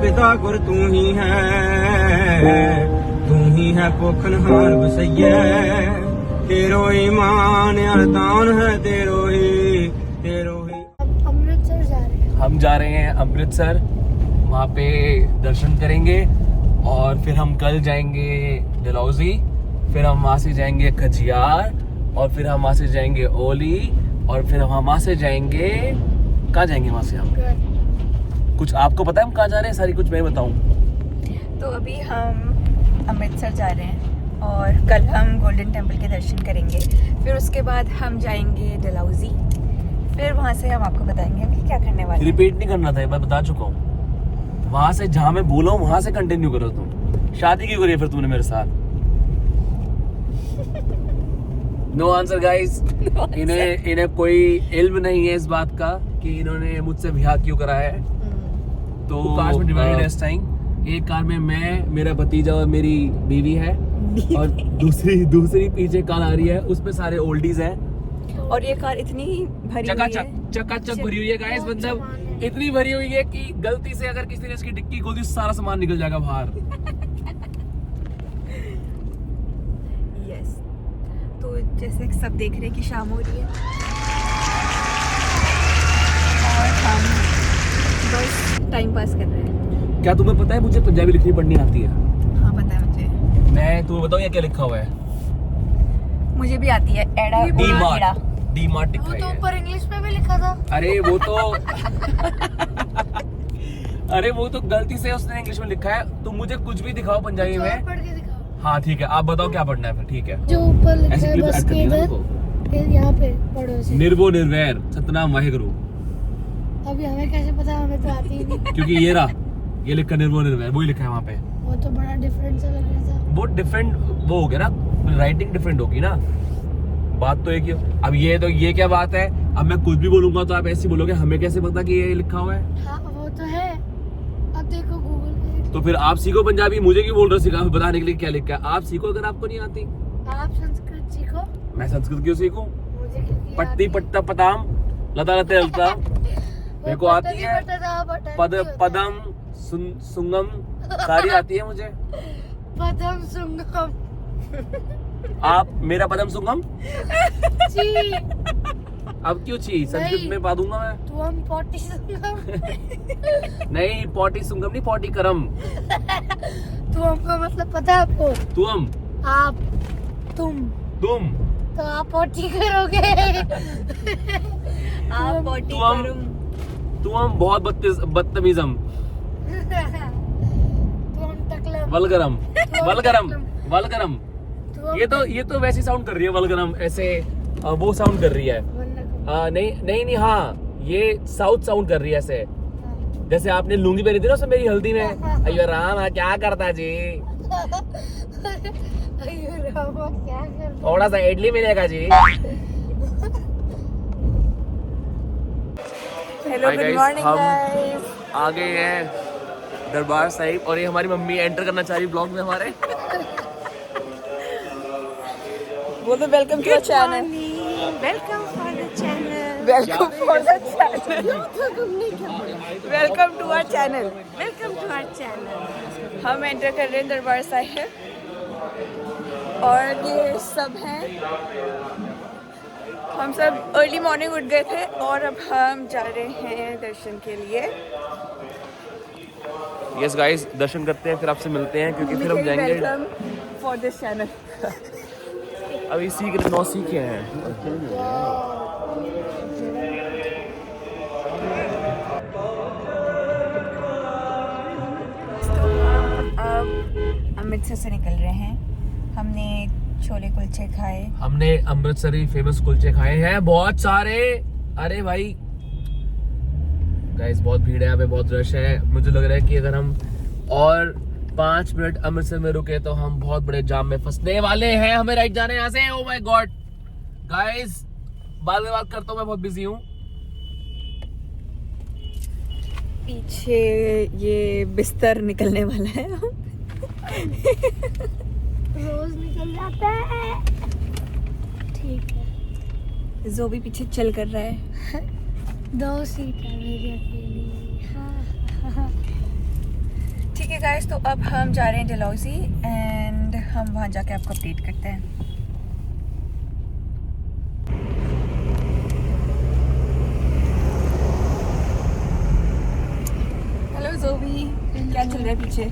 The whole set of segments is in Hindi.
पिता गुर तू ही है पोखनहार बसैया तेरो ईमान अरदान है तेरो ही अमृतसर जा रहे हैं। हम जा रहे हैं अमृतसर, वहाँ पे दर्शन करेंगे और फिर हम कल जाएंगे डलहौजी, फिर हम वहाँ से जाएंगे खजियार और फिर हम वहाँ से जाएंगे ओली और फिर हम वहाँ से जाएंगे कहाँ जाएंगे वहाँ से हम कुछ आपको पता है हम कहाँ जा रहे हैं? सारी कुछ मैं बताऊँ तो अभी हम अमृतसर जा रहे हैं और कल हम गोल्डन टेम्पल के दर्शन करेंगे, फिर उसके बाद हम जाएंगे डलहौजी, फिर वहाँ से हम आपको बताएंगे अभी क्या करने वाले हैं। रिपीट नहीं करना था, मैं बता चुका हूँ। वहाँ से जहाँ मैं बोला हूँ वहाँ से कंटिन्यू करो तुम। शादी क्यों करी फिर तूने मेरे साथ? No answer guys. इन्हें कोई इल्म नहीं है इस बात का कि इन्होंने मुझसे ब्याह क्यों करा है। तो काश में डिवाइडेड है इस टाइम। एक कार में मैं, मेरा भतीजा और मेरी बीवी है और दूसरी पीछे कार आ रही है, उसमें सारे ओल्डीज हैं और ये कार इतनी भरी हुई है, चकाचक भरी हुई है गाइस, मतलब इतनी भरी हुई है कि गलती से अगर किसी ने इसकी डिक्की खोल दी सारा सामान निकल जाएगा बाहर। यस, तो जैसे सब देख रहे हैं कि शाम हो रही है और हम बस टाइम पास कर रहे हैं। क्या तुम्हें पता है मुझे पंजाबी लिखनी पढ़नी आती है? हाँ पता है मुझे। मैं तुम्हें बताऊँ क्या लिखा हुआ है? मुझे भी आती है एड़ा डी मार्ट लिखा वो तो है। ऊपर इंग्लिश में भी लिखा था। अरे वो तो गलती से उसने इंग्लिश में लिखा है। तुम मुझे कुछ भी दिखाओ पंजाबी में। पढ़ के दिखाओ। हाँ ठीक है, आप बताओ क्या पढ़ना है फिर। ठीक है, जो ऊपर लिखा ऐसी है क्लिप बस ऐड के करनी है ना इधर, तुमको। फिर यहाँ पे पढ़ो इसे। निर्भो निर्वैर सतनाम वाहेगुरु। अभी हमें कैसे पता, हमें तो आती ही नहीं। क्योंकि ये रहा, ये लिखा निर्भो निर्वैर, वही लिखा है वहाँ पे। वो तो बड़ा डिफरेंट सा लग रहा था। वो डिफरेंट वो हो गया ना, राइटिंग डिफरेंट होगी ना, बात तो एक ही। अब ये क्या बात है, अब मैं कुछ भी बोलूंगा तो आप ऐसे बोलोगे हमें कैसे पता कि ये लिखा हुआ है? हाँ वो तो है, अब देखो गूगल पे। तो फिर आप सीखो पंजाबी, मुझे क्यों बोल रहे हो बताने के लिए क्या लिखा है? आप सीखो अगर आपको नहीं आती। आप संस्कृत सीखो। मैं संस्कृत क्यों सीखूं? मुझे क्योंकि पट्टी पट्टा पताम लता लते लता मेरे को आती है। पदम सुंगम सारी आती है मुझे। पदम सुंगम। आप मेरा पदम सुंगम जी। अब क्यों छी? संस्कृत में पा दूंगा मैं। तू हम पोटी सुंगम। नहीं पोटी सुंगम नहीं, पोटी करम। तू हमका मतलब पता है आपको? तुम आप तुम तो आप पोटी करोगे। आप पोटी तुम तुम बहुत बदतमीजम। तू हम टकलम। वलगरम। ये तो वैसे साउंड कर रही है वलगरम, ऐसे वो साउंड कर रही है। नहीं हाँ, ये साउथ साउंड कर रही है ऐसे। जैसे आपने लुंगी पहनी थी ना उसमें मेरी हल्दी में। अयो राम क्या करता जी? थोड़ा सा इडली मिलेगा जी। हेलो गुड मॉर्निंग हम गाइस। आ गए हैं दरबार साहिब और ये हमारी मम्मी एंटर करना चाह रही ब्लॉग में हमारे। वो तो welcome to our channel. Welcome for the channel. Welcome for the channel. Welcome to our channel. Welcome to our channel. हम एंटर कर रहे हैं दरबार साहिब और ये सब हैं। हम सब अर्ली मॉर्निंग उठ गए थे और अब हम जा रहे हैं दर्शन के लिए। यस गाइस, दर्शन करते हैं फिर आपसे मिलते हैं क्योंकि फिर हम जाएंगे। Welcome for this channel. अभी सीख रहे 9 सीखे हैं। अब अमृतसर से निकल रहे हैं। हमने छोले कुलचे खाए। हमने अमृतसरी फेमस कुलचे खाए हैं बहुत सारे। अरे भाई गाइस बहुत भीड़ है यहाँ पे, बहुत रश है। मुझे लग रहा है कि अगर हम और 5 मिनट अमृतसर में रुके तो हम बहुत बड़े जाम में फंसने वाले हैं। हमें राइट जाना है यहाँ से। ओह माय गॉड गाइस, बाद में बात करता हूँ, मैं बहुत बिजी हूँ। पीछे ये बिस्तर निकलने वाला है। रोज निकल जाता है। ठीक है। जो भी पीछे चल कर रहा है। 2 सीट है मेरी अकेली। हाँ। गाइस तो अब हम जा रहे हैं डलहौजी एंड हम वहाँ जाके आपको अपडेट करते हैं। हेलो ज़ोबी, क्या चल रहा है पीछे?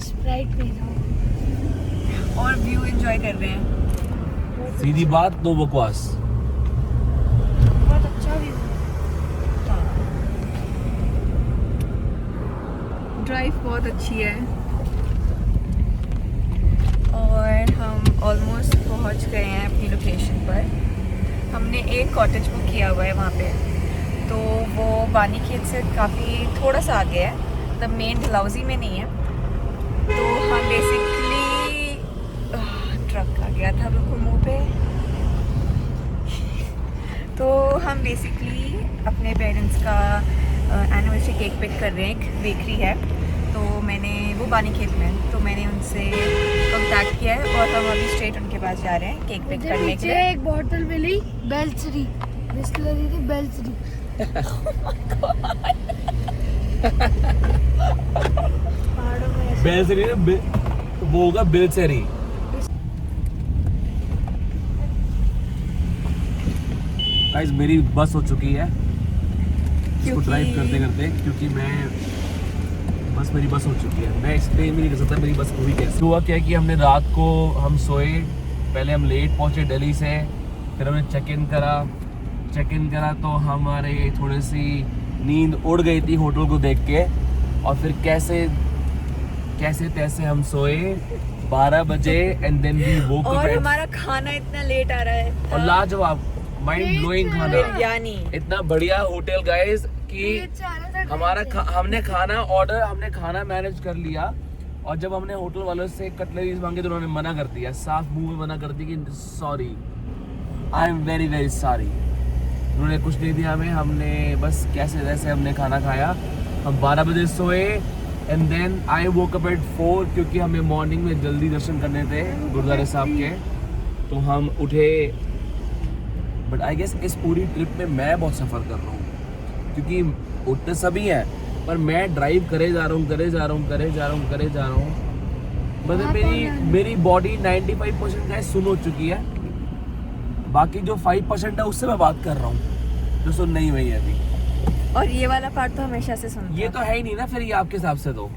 स्प्राइट पी रहा हूँ। और व्यू एंजॉय कर रहे हैं। सीधी बात, नो बकवास। बहुत अच्छा व्यू है। ड्राइव बहुत अच्छी है और हम ऑलमोस्ट पहुंच गए हैं अपनी लोकेशन पर। हमने एक कॉटेज बुक किया हुआ है वहाँ पे, तो वो बानी खेत से काफ़ी थोड़ा सा आगे है, मतलब मेन डलहौजी में नहीं है। तो हम बेसिकली ट्रक आ गया था बिल्कुल मुँह पे। तो हम बेसिकली अपने पेरेंट्स का एनिवर्सरी केक पिक कर रहे हैं। एक बेकरी है, तो मैंने वो बानी खेत में, तो मैंने उनसे कांटेक्ट किया है और हम अभी स्ट्रेट उनके पास जा रहे हैं केक पिक मुझे करने के पीछे लिए। एक बोतल मिली बेल्सरी, बिस्लरी की बेल्सरी। पहाड़ों में ऐसे- बेलसरी वो होगा बेलसरी। गाइस मेरी बस हो चुकी है इसको ड्राइव करते करते, क्योंकि मेरी बस हो चुकी है। मैं एक्सप्लेन भी नहीं कर सकता मेरी बस हुई कैसे। हुआ क्या कि हमने रात को हम सोए, पहले हम लेट पहुंचे दिल्ली से, फिर हमने चेक इन करा तो हमारे थोड़ी सी नींद उड़ गई थी होटल को देख के, और फिर कैसे तैसे हम सोए 12 बजे एंड देन वी वोक और अप। हमारा खाना इतना लेट आ रहा है और लाजवाब माइंड ब्लोइंग खाना, बिरयानी। इतना बढ़िया होटल गाइस कि ये चारों तरफ हमारा से- हमने खाना मैनेज कर लिया, और जब हमने होटल वालों से कटलरीज मांगे तो उन्होंने मना कर दिया, साफ मुंह में मना कर दिया कि sorry, I am very very sorry. उन्होंने कुछ नहीं दिया हमें, हमने बस कैसे वैसे हमने खाना खाया। हम 12 बजे सोए and then I woke up at 4, क्योंकि हमें मॉर्निंग में जल्दी दर्शन करने थे गुरुद्वारे साहब के, तो हम उठे। बट आई गेस इस पूरी ट्रिप में मैं बहुत सफ़र कर रहा हूँ, क्योंकि उठते सभी हैं पर मैं ड्राइव करे जा रहा हूँ। मतलब मेरी बॉडी 95% गाइस सुन हो चुकी है, बाकी जो 5% है उससे मैं बात कर रहा हूँ जो सुन नहीं हुई है अभी। और ये वाला पार्ट तो हमेशा से सुनते ये तो है ही नहीं ना फिर ये आपके हिसाब से तो।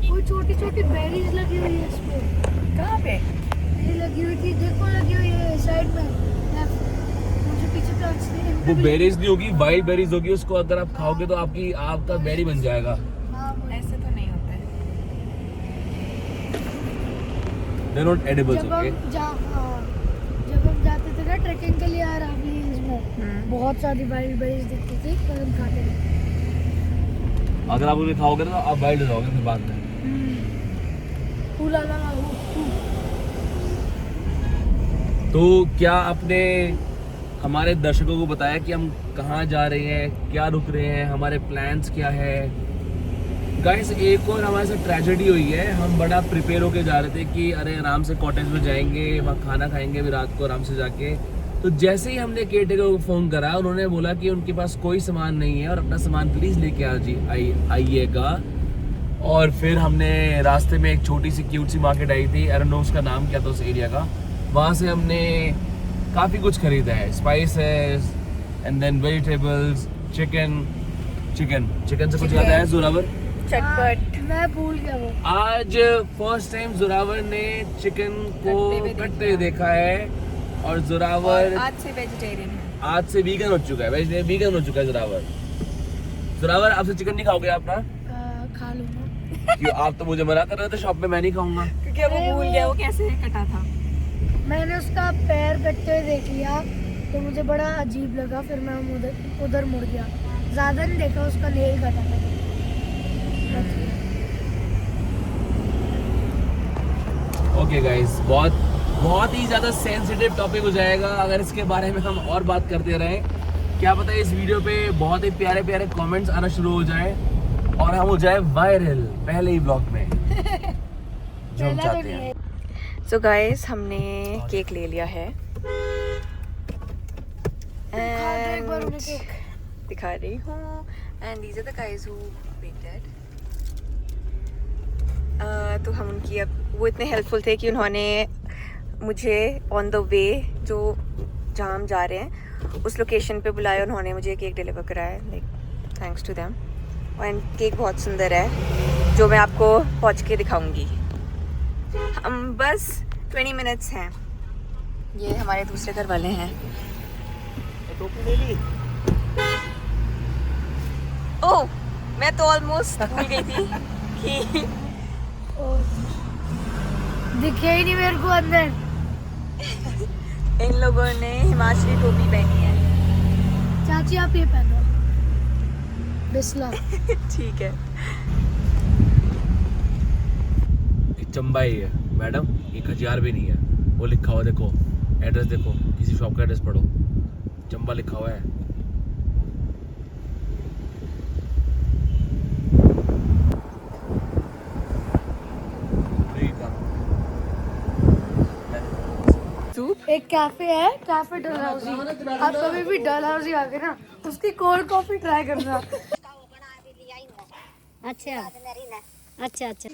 वो छोटी छोटी बेरीज लगी हुई है इसमें। कहाँ पे? ये लगी हुई थी, देखो लगी हुई है साइड में। मुझे पीछे प्लांट्स नहीं। वो बेरीज नहीं होगी, वाइल्ड बेरीज होगी, उसको अगर आप खाओगे तो आपका बेरी बन जाएगा। हाँ वही। ऐसे तो नहीं होता है। They're not edibles, जब okay? हम जाते थे ना ट्रैकिंग के लिए यार में, बहुत सारी वाइल्ड बेरीज दिखती थी पर हम खाते नहीं। अगर आप उन्हें खाओगे तो आप वाइल्ड हो जाओगे फिर बाद में। फूला लगा तो क्या आपने हमारे दर्शकों को बताया कि हम कहाँ जा रहे हैं, क्या रुक रहे हैं, हमारे प्लान्स क्या है? गाइस एक और हमारे साथ ट्रेजेडी हुई है। हम बड़ा प्रिपेयर होके जा रहे थे कि अरे आराम से कॉटेज में जाएंगे, वहाँ खाना खाएंगे भी रात को आराम से जाके। तो जैसे ही हमने केयरटेकर को फ़ोन करा, उन्होंने बोला कि उनके पास कोई सामान नहीं है और अपना सामान प्लीज़ लेके आइएगा। और फिर हमने रास्ते में एक छोटी सी क्यूट सी मार्केट आई थी, आई डोंट नो उसका नाम क्या था उस एरिया का, वहाँ से हमने काफ़ी कुछ खरीदा है, spices and then vegetables, chicken से कुछ याद आया जोरावर? चटपट। मैं भूल गया वो। आज फर्स्ट टाइम जोरावर ने चिकन को कटते हुए कटते हुए देखा है, और जोरावर और आज से वेजिटेरियन है। आज से वीगन हो चुका है, वीगन हो चुका है जोरावर। आपसे चिकन नहीं खाओगे आप ना? खा लूंगा। क्यों? आप तो मुझे मना कर रहे थे शॉप में, मैं नहीं खाऊंगा। क्योंकि अब वो भूल गया वो कैसे कटा था। मैंने उसका पैर कटते हुए देख लिया तो मुझे बड़ा अजीब लगा, फिर मैं उधर मुड़ गया। ज्यादा नहीं देखा, उसका नेल कटा था। ओके गाइस, बहुत ही ज़्यादा सेंसिटिव टॉपिक हो जाएगा अगर इसके बारे में हम और बात करते रहें। क्या पता है इस वीडियो पे बहुत ही प्यारे प्यारे कमेंट्स आना शुरू हो जाए और हम हो जाए वायरल पहले ही ब्लॉग में जो हम चाहते हैं। सो गाइस हमने केक ले लिया है एक बार उन्हें केक। दिखा रही हूँ and these are the guys who waited. तो हम उनकी अब वो इतने हेल्पफुल थे कि उन्होंने मुझे ऑन द वे जो जहाँ हम जा रहे हैं उस लोकेशन पे बुलाया, उन्होंने मुझे केक डिलीवर कराया, like thanks to them. And cake बहुत सुंदर है जो मैं आपको पहुँच के दिखाऊंगी। हम बस 20 मिनट्स हैं। ये हमारे दूसरे घर वाले हैं। ओह, मैं तो ऑलमोस्ट भूल गई थी कि दिखे ही नहीं मेरे को अंदर। इन लोगों ने हिमाचली टोपी पहनी है। चाची आप ये पहनो। बिस्ला। ठीक है। चंबा ही है मैडम, ये खजियार भी नहीं है। वो लिखा हुआ देखो, एड्रेस देखो, किसी शॉप का एड्रेस पढ़ो, चंबा लिखा हुआ है। एक कैफे है, कैफे डलहौजी। आप कभी भी डलहौजी आ गए ना, उसकी कोल्ड कॉफी ट्राई करना। अच्छा अच्छा अच्छा।